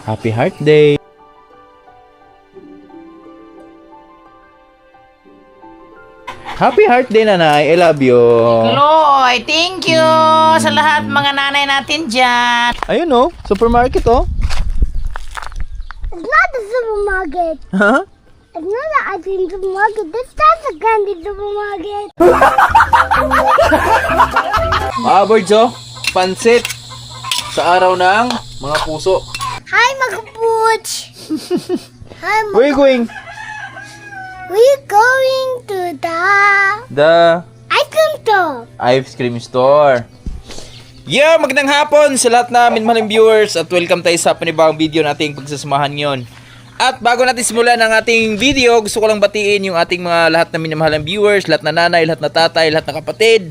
Happy Heart Day! Happy Heart Day, nanay. I love you. Chloe, thank you sa lahat mga nanay natin dyan. Ayun oh, supermarket oh. It's not a supermarket. Huh? It's not an ice cream supermarket. This is a candy supermarket. Mga birds oh, pansit sa araw ng mga puso. Hi, mga pooch. Hi, Where you going? we're going to The ice cream store. ice cream store. Yeah, magandang hapon sa lahat namin maling viewers at welcome tayo sa panibagong video nating pagsasamahan ngayon. At bago natin simulan ang ating video, gusto ko lang batiin yung ating mga lahat na minamahalang viewers, lahat na nanay, lahat na tatay, lahat na kapatid.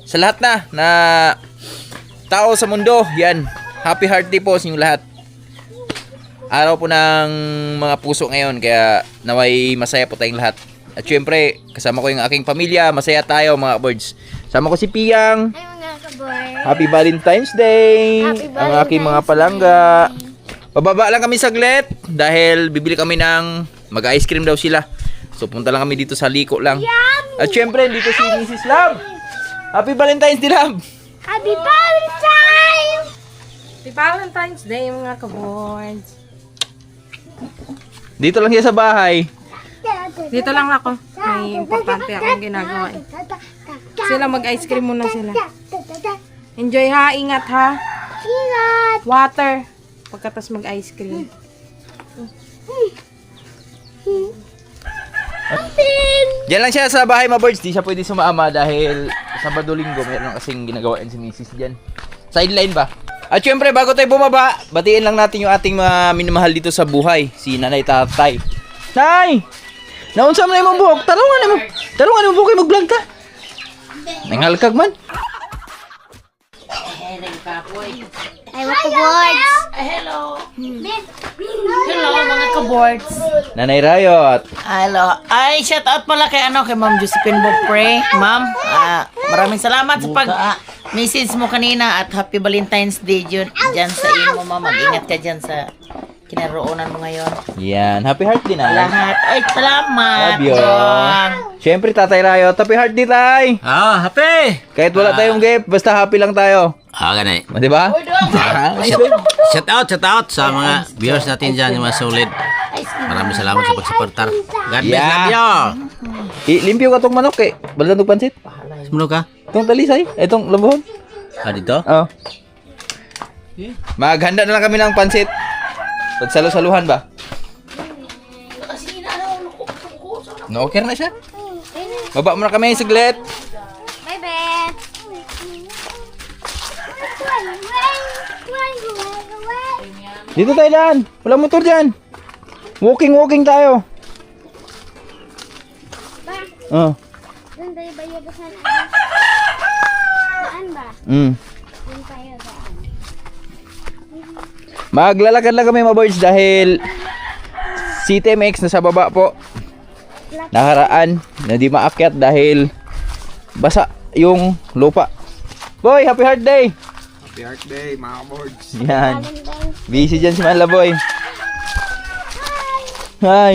Sa lahat na tao sa mundo, yan. Happy Heart Day po sa inyong lahat. Araw po ng mga puso ngayon, kaya naway masaya po tayong lahat. At syempre, kasama ko yung aking pamilya, masaya tayo mga birds. Sama ko si Piyang. Hi, mga kaboy. Happy Valentine's Day! Happy Ang aking mga Valentine's palangga. Bababa lang kami saglit dahil bibili kami ng mag-ice cream daw sila. So punta lang kami dito sa liko lang. Yummy! At syempre, dito si Mrs. Love. Happy Valentine's Day, Love! Happy Valentine's! Happy Valentine's Day mga kaboards. Dito lang siya sa bahay. Dito lang ako. May importante akong ginagawa. Sila mag-ice cream muna sila. Enjoy ha, ingat ha. Ingat! Water. Pagkatas mag-ice cream. Diyan lang siya sa bahay mga birds. Di siya pwede sumama dahil Sabado Linggo mayroon kasing ginagawa si Mrs. dyan. Sideline ba? At syempre bago tayo bumaba, batiin lang natin yung ating mga minamahal dito sa buhay. Si Nanay Tatay. Nay! Naunsa mo na yung buhok? Tarungan mo buhok kayo mag-vlog ta. Nangalkag man. Ay, mga kaboys. Hello. Hello mga kaboards. Nanay Rayot. Hello. Ay, shout out pala kay kay Ma'am Josephine Bopre. Ma'am, maraming salamat sa pag-message mo kanina at happy Valentine's Day dyan sa imo, ma'am. Mag-ingat ka dyan sa kinaroonan mo ngayon. Yan. Happy Heart Day na. Lahat. Ay, salamat. Love you. Dong. Syempre Tatay Rayot. Happy Heart Day, Tay. Happy! Kahit wala tayong gift, basta happy lang tayo. Ganay. Di ba? Shout out sa mga viewers natin dyan, yung mga solid. Maraming salamat sa pagsuportar. God bless, Yeah. love Limpyo ka tong manok eh. Baladong pansit. you! Sumuno ka? Itong talisay. Itong labuhon. Dito? Oo. Maghanda na lang kami ng pansit. Pagsalo-saluhan ba? No-okay na siya. Baba mo na kami saglit. Bye, Ben. Dito tayo daan. Walang motor dyan. Walking tayo. Oh. Doon tayo bayad sa saan ba? Doon tayo daan. Maglalakad lang kami mga boys dahil si TMX nasa baba po. Nakaraan na di maakyat dahil basa yung lupa. Boy, happy heart day! Happy Heart Day, mga boards. Yan. Busy dyan si Manla Boy. Hi!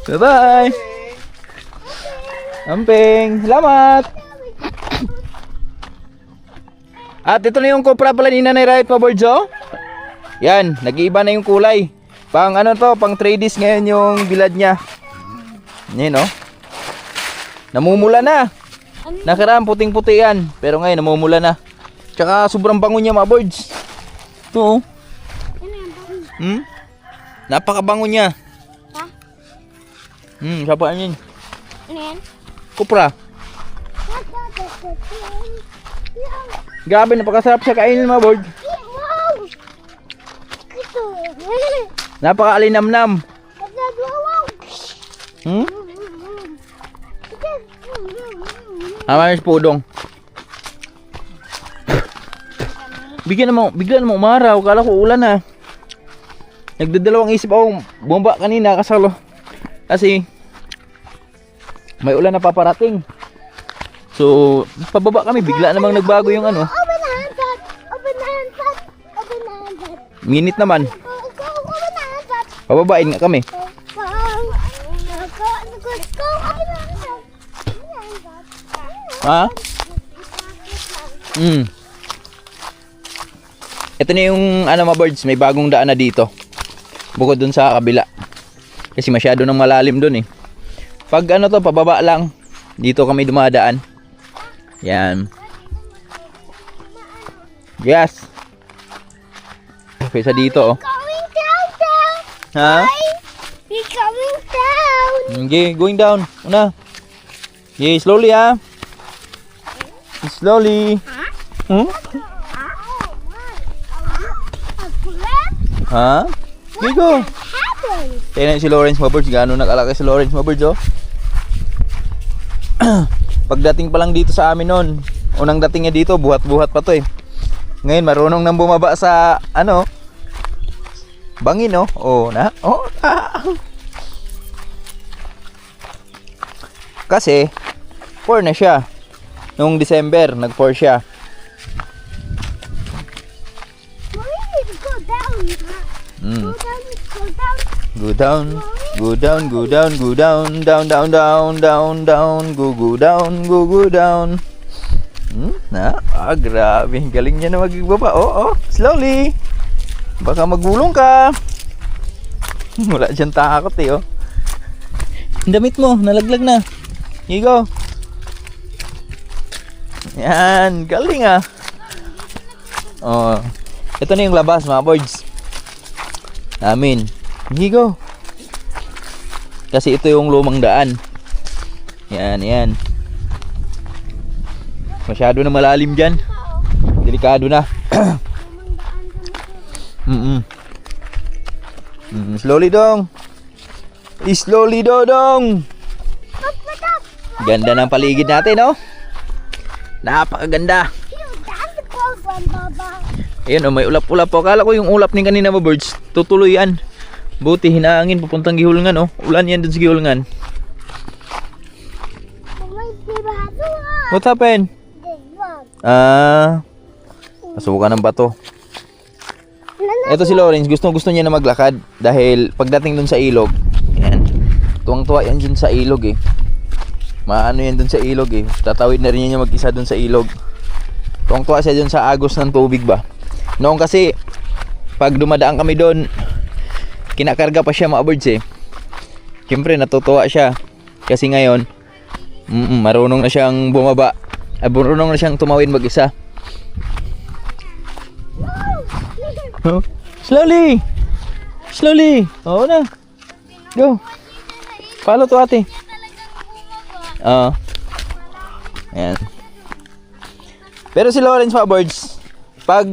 Bye-bye! Amping! Salamat! At ito na yung Cupra pala ni Nanay Riot pa boards oh. Yan, nag-iiba na yung kulay. Pang ano to, pang 3Ds ngayon yung bilad niya. Yan oh. Namumula na. Nakaraan puting-puti yan, pero ngayon namumula na. Tsaka sobrang bango niya mga boards. Ito oh. Napakabango niya. Sapaan yun. Ano yan? Cupra. Grabe, napakasarap siya kainin mga board. Napaka-alinamnam. Aman yung pudong. Bigla naman umaraw. Kala ko ulan na. Nagdadalawang isip ako bumaba kanina kasalo. Kasi may ulan na paparating. So, pababa kami. Bigla namang nagbago yung ano. Open the handset! Open the handset! Open the handset! Minit naman. Go banana dad. Pababain nga kami. Go banana dad. Ha? Ito na yung ano mga birds, may bagong daan na dito. Bukod dun sa kabila. Kasi masyado nang malalim dun eh. Pag ano to, pababa lang. Dito kami dumadaan. Yan. Yes. Kaysa dito oh. Going down. Ha? We're going down. Okay, going down. Una. Okay, slowly ah. Slowly. Hmm? Ha? Okay, go. Tingnan si Lawrence Mabirds, gaano nakalaki si Lawrence Mabirds oh. Pagdating pa lang dito sa amin noon, unang dating niya dito, buhat-buhat pa to eh. Ngayon marunong nang bumaba sa ano, bangin oh. Oh, na. Oh. Kasi 4 na siya. Noong December, nag-4 siya. We need to go down. Mm. Go down. Go down, go down, go down, go down, down, down, down, down, go down, go down. Na, grabe, galing niya na magbaba. Oh, slowly. Baka magulong ka. Wala dyan takot eh, oh. Ang damit mo, nalaglag na. Here you go. Yan, galing ah. Oh, ito na yung labas mga birds. Amin. Here you go. Kasi ito yung lumang daan. Yan, yan. Masyado na malalim dyan. Delikado na. Slowly dong. Slowly dodong. Ganda ng paligid natin, no? Napakaganda. That's the close one, Baba. Ayun, oh, may ulap-ulap po. Akala ko yung ulap ni kanina mga birds. Tutuloy yan. Buti hinangin papuntang Gihulngan, oh. Ulan yan dun sa Gihulngan. What happened? Pasukan ng bato. Ito si Lawrence, gusto niya na maglakad dahil pagdating dun sa ilog, yan. Tuwang-tuwa yan dun sa ilog eh. Maano yan dun sa ilog eh. Tatawid na rin niya mag-isa dun sa ilog. Tuwang-tuwa siya dun sa agos ng tubig ba. Noong kasi pag dumadaan kami dun, kinakarga pa siya mga birds eh. Siyempre natutuwa siya. Kasi ngayon, marunong na siyang bumaba. Marunong na siyang tumawid mag-isa. Oh, slowly! Slowly! Oo na. Go. Follow to ate. Ayan. Pero si Lawrence mga birds, pag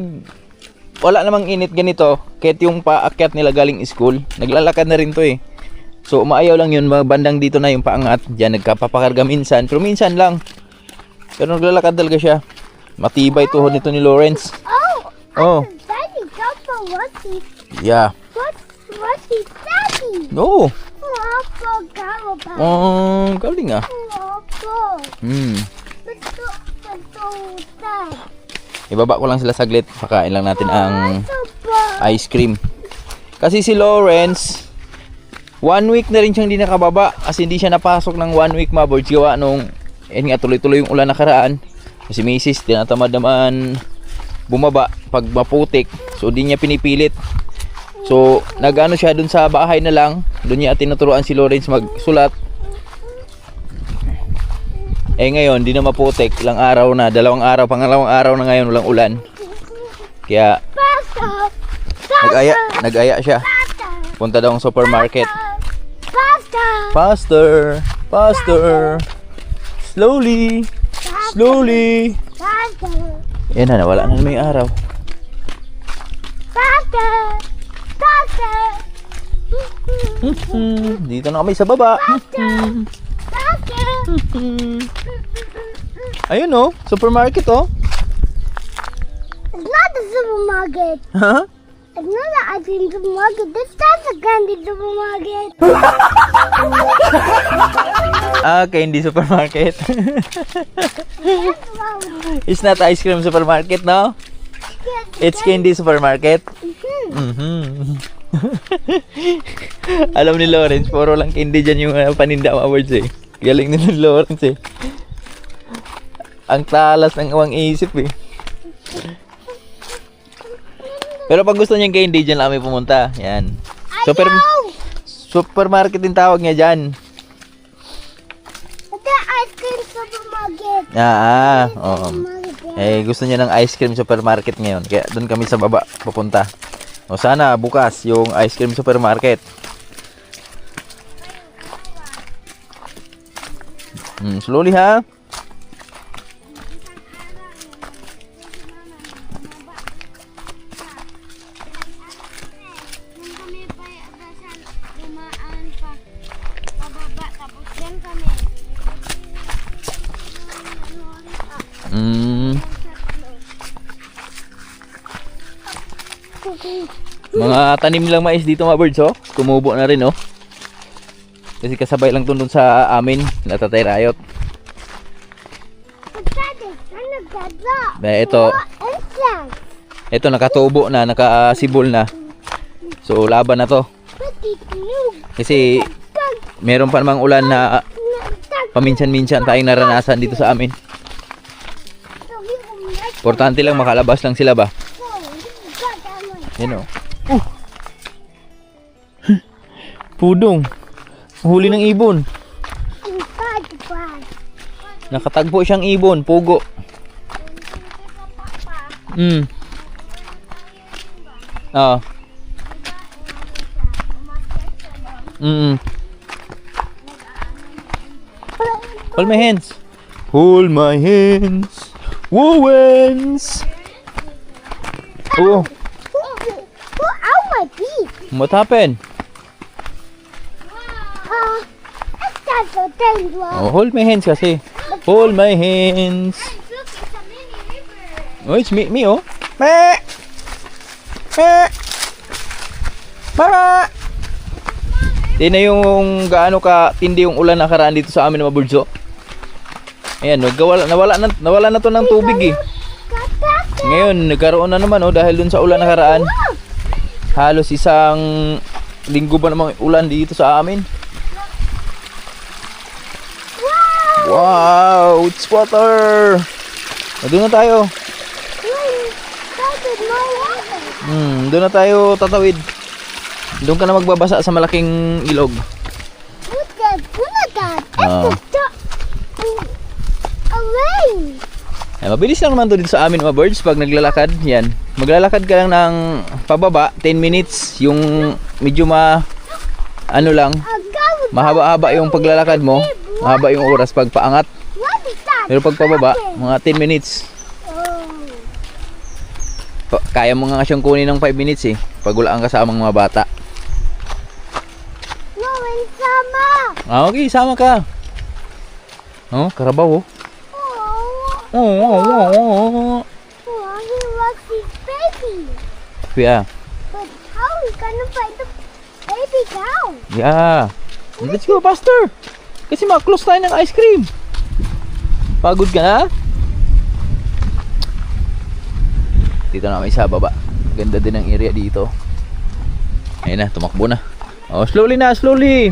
wala namang init ganito, kahit yung paakyat nila galing school, naglalakad na rin to eh. So umaayaw lang yun, bandang dito na yung paangat. Diyan nagkapapakarga minsan, pero minsan lang. Pero naglalakad talaga siya. Matibay tuhod nito ni Lawrence. Oh. Daddy, don't go Rusty. Yeah. Rusty, Daddy. No. Wapo, Gawaba. Galing ah. Wapo. Let's go, Dad. Ibaba ko lang sila saglit. Pakain lang natin ang Wapo. ice cream. Kasi si Lawrence, 1 week na rin siyang hindi nakababa. Kasi hindi siya napasok ng 1 week mga birds. Gawa nung, yan nga, tuloy-tuloy yung ulan nakaraan. Kasi Mrs. tinatamad naman bumaba pag maputik. So di niya pinipilit. So nag-ano siya dun sa bahay na lang. Doon niya tinuturuan si Lawrence magsulat. Eh ngayon di na maputik. Ilang araw na, 2 araw, pangalawang araw na ngayon walang ulan. Kaya nag-aya siya. Punta daw ng supermarket. Faster, faster. Slowly, slowly. Yan na, nawala na may araw. Dito na kami sa baba. Ayun oh, supermarket oh. It's not the supermarket. Huh? It's not the ice cream supermarket. This is the candy supermarket. Okay, hindi supermarket. It's not ice cream supermarket, no? It's Candy Supermarket? Mhm. Alam ni Lawrence, puro lang candy dyan yung paninda mga birds eh. Galing ni Lawrence eh. Ang talas ng awang isip eh. Pero pag gusto niyang candy, dyan lang kami pumunta. Yan. Supermarket din tawag niya dyan. The ice cream supermarket. Oo. Eh, gusto niya ng ice cream supermarket ngayon. Kaya doon kami sa baba pupunta. O sana bukas yung ice cream supermarket. Slowly ha. Kami pa dumaan pa pababa tapos yan kami. Mga tanim lang mais dito mga birds oh. Tumubo na rin oh. Kasi kasabay lang dun sa amin na Tatay Rayot. Ito nakatubo na, nakasibol na. So laban na to. Kasi meron pa namang ulan na paminsan-minsan tayong naranasan dito sa amin. Importante lang makalabas lang sila ba. Yan o. Pudong. Huli ng ibon. Nakatagpo siyang ibon. Pugo. Oo. Hold my hands. Hold my hands. Wowens. Oh. Ow, my feet. What happened? That's so dangerous. Oh, hold my hands kasi. Hold my hands. Look, it's a mini river. Oh, it's me oh. Me. Me. Mama. Di na yung gaano ka tindi yung ulan nakaraan dito sa amin mga birds oh. Ayan, nawala na to ng tubig eh. Ngayon, nagkaroon na naman oh dahil dun sa ulan nakaraan. Halos isang linggo ba namang ulan dito sa amin. Wow, it's water. Doon na tayo. Doon na tayo tatawid. Doon ka na magbabasa sa malaking ilog. Ay, mabilis lang naman to dito sa amin mga birds pag naglalakad. Yan. Maglalakad ka lang ng pababa 10 minutes. Yung medyo ano lang, mahaba-haba yung paglalakad mo. Mahaba yung oras pag paangat. Pero pag pababa, mga 10 minutes. Kaya mo nga siyang kunin ng 5 minutes eh. Pag wala ang kasamang mga bata. Okay, sama ka. Oh, karabaw oh. Oh. He loves his baby. Yeah. But how are we gonna find the baby cow? Yeah. Let's go faster. Kasi ma-close tayo ng ice cream. Pagod ka na? Dito na kami sa baba. Ganda din ang area dito. Ayun na, tumakbo na. Oh, slowly na, slowly.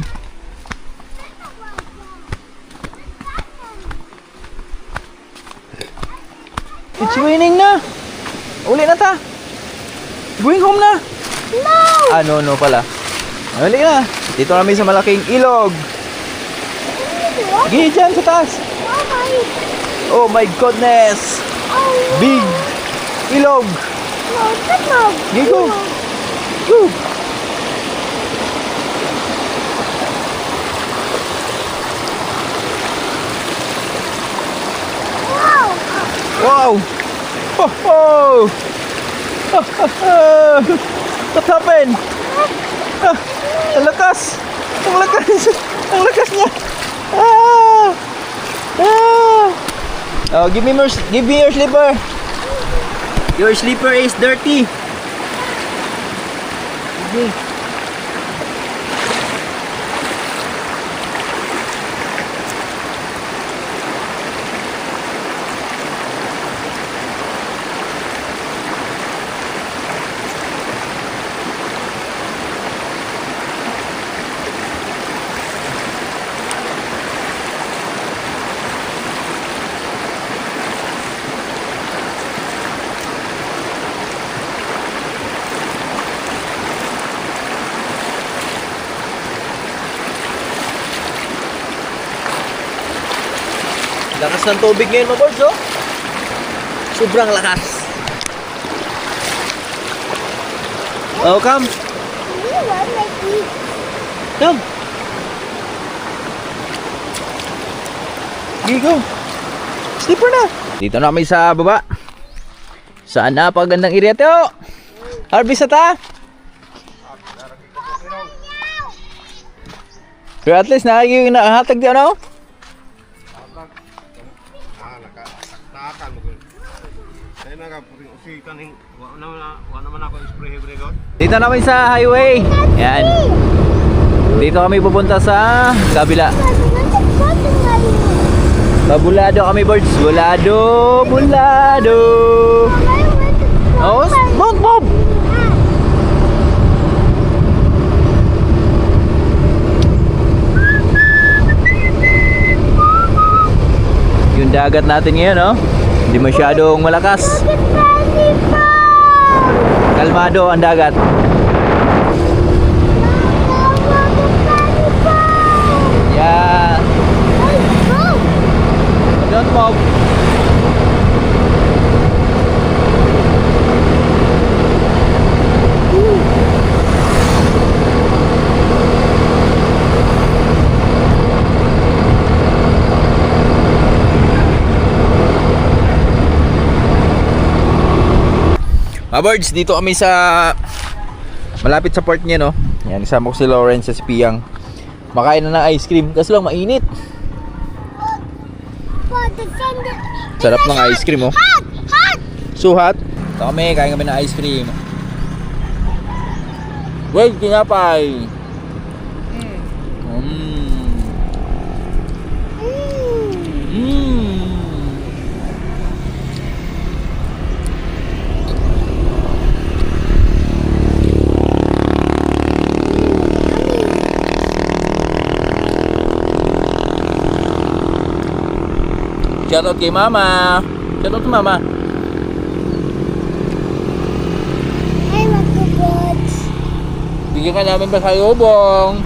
It's raining na. Uli na ta. Going home na. No. No pala. Uli na. Dito kami sa malaking ilog. Sige dyan sa taas. Oh my goodness. Big ilog. Sige go. Go. Wow. Oh. What happened? Ang lakas. Ang lakas niya. Oh, give me your slipper. Your slipper is dirty. Okay. Lakas ng tubig ngayon mga boards, oh. Sobrang lakas. Oh, come. Come. Gigo. Slipper na. Dito na kami sa baba. Saan napakagandang area to? Harvest na ta. Pero at least nakahatag di ano? Nakakal mo ko. Kaya usikan ng wala naman ako spray every god. Dito na kami sa highway. Yan. Dito kami pupunta sa kabila. Babulado kami birds. Bulado. Bulado. Oh, move. Yung dagat natin ngayon, no? Hindi masyadong malakas. Kalmado ang dagat. Yeah. Don't move. Mga birds, dito kami sa malapit sa port niya, no? Yan, isama ko si Lawrence sa si Piang. Makain na ng ice cream kasi lang mainit. Sarap ng ice cream, oh. So hot. Ito kami, kain kami ng ice cream. Well, tinapay. Shoutout kay Mama. Shoutout to Mama. Hi, mga bots. Bigyan ka namin pasalubong.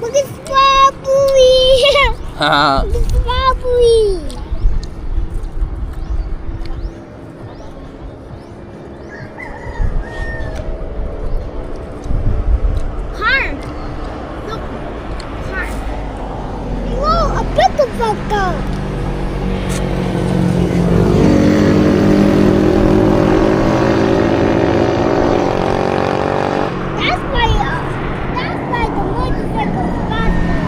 Mag-baboy. Haha. Mag-baboy. Car. Look. Car. Whoa, a pickle. That's why the motorcycle's faster.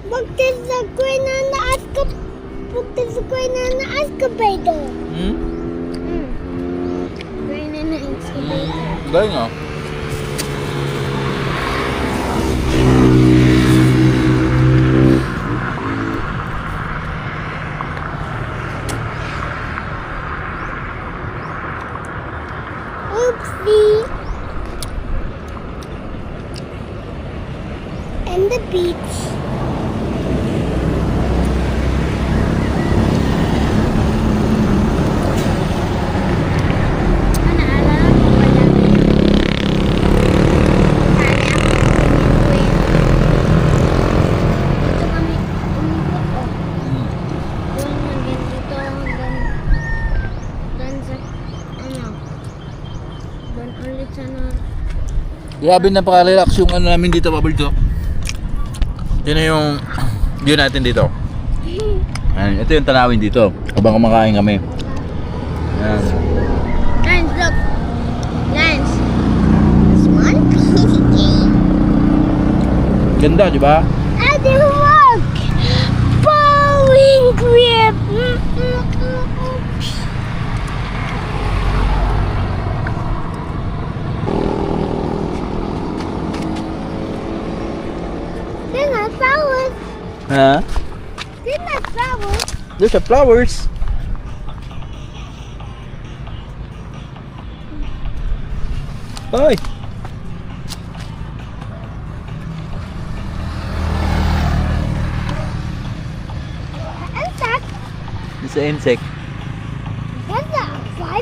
Magtasakoy na excavator. Gawin na excavator. Galing, oh. Oopsie. And the beach. Grabe, napaka-relax yung ano namin dito, Pabaldo. Yun yung view natin dito. Ayan, ito yung tanawin dito habang kumakain kami. Ayan. Guys, look. Guys. This one game. Ganda, di ba? And look. Bowling grip. They're not flowers. Ha? They're not flowers. There's a flowers. Hoy! Insect. Sa insect. That's a fly.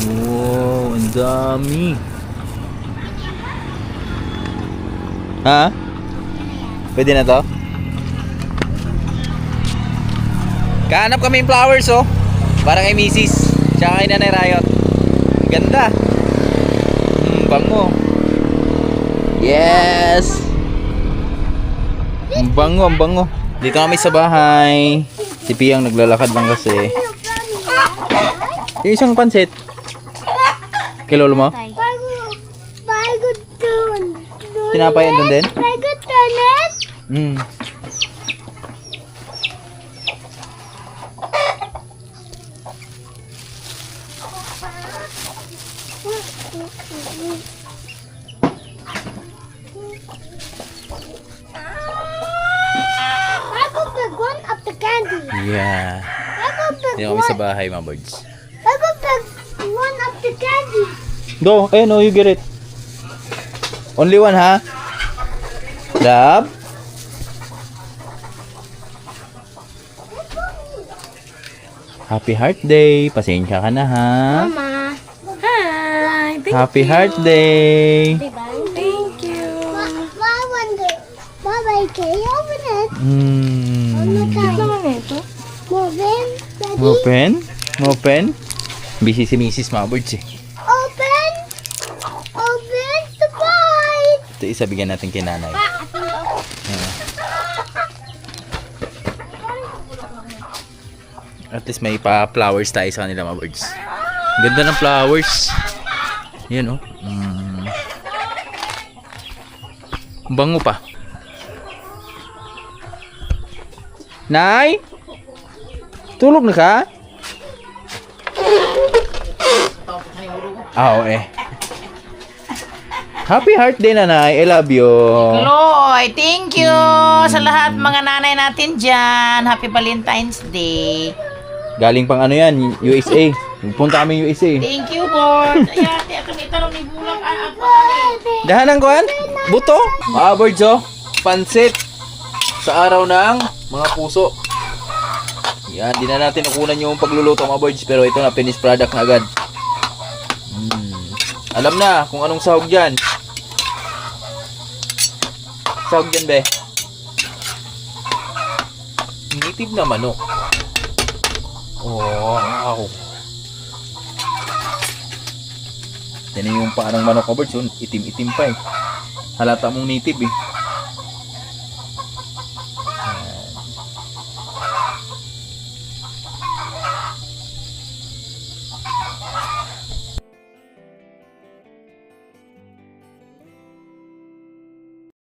Wow, ang dami. Ha? Pwede na to? Kahanap kami yung flowers, oh. Para kay Mrs. Tsaka kay Nanay Riot. Ganda. Bango. Yes! Ang bango, ang bango. Dito kami sa bahay. Si Piyang naglalakad lang kasi. Yung isang pansit. Kay lolo mo? Bago dun. Tinapay yan dun din? Bago tunet. Hmm. Bago big one of the candy. Yeah. Bago big Dito kami sa one. bahay, mga birds. Bago big one of the candy. Go. Eh, no, you get it. Only one, ha? Love? Happy Heart Day. Pasensya ka na, ha? Mama. Hi. Happy Heart Day. Thank you. I wonder. Bye-bye. Can you open it? Open. Daddy. Open? Open? Busy si Mrs. mga birds, eh. Open. Open the bite. Ito isa bigyan natin kay nanay. At least may pa-flowers tayo sa kanila, mga birds. Ganda ng flowers. Yan, oh. Bango pa. Nay? Tulog na ka? Oo, eh. Happy Heart Day, nanay. I love you. Loy, thank you sa lahat mga nanay natin dyan. Happy Valentine's Day. Galing pang ano yan, USA. Punta kami USA. Thank you, Lord. Ayate, ako may talong ni Bulang. Dahan ng kuhan? Buto? Mga birds, oh. Pansit. Sa araw ng mga puso. Yan, di na natin nakunan yung pagluluto, mga birds. Pero ito na, finished product na agad. Alam na kung anong sahog dyan. Sahog dyan, be. Native na manok. Oh, wow. Yan yung parang manok, mga birds. Itim-itim pa, eh. Halata mong native, eh.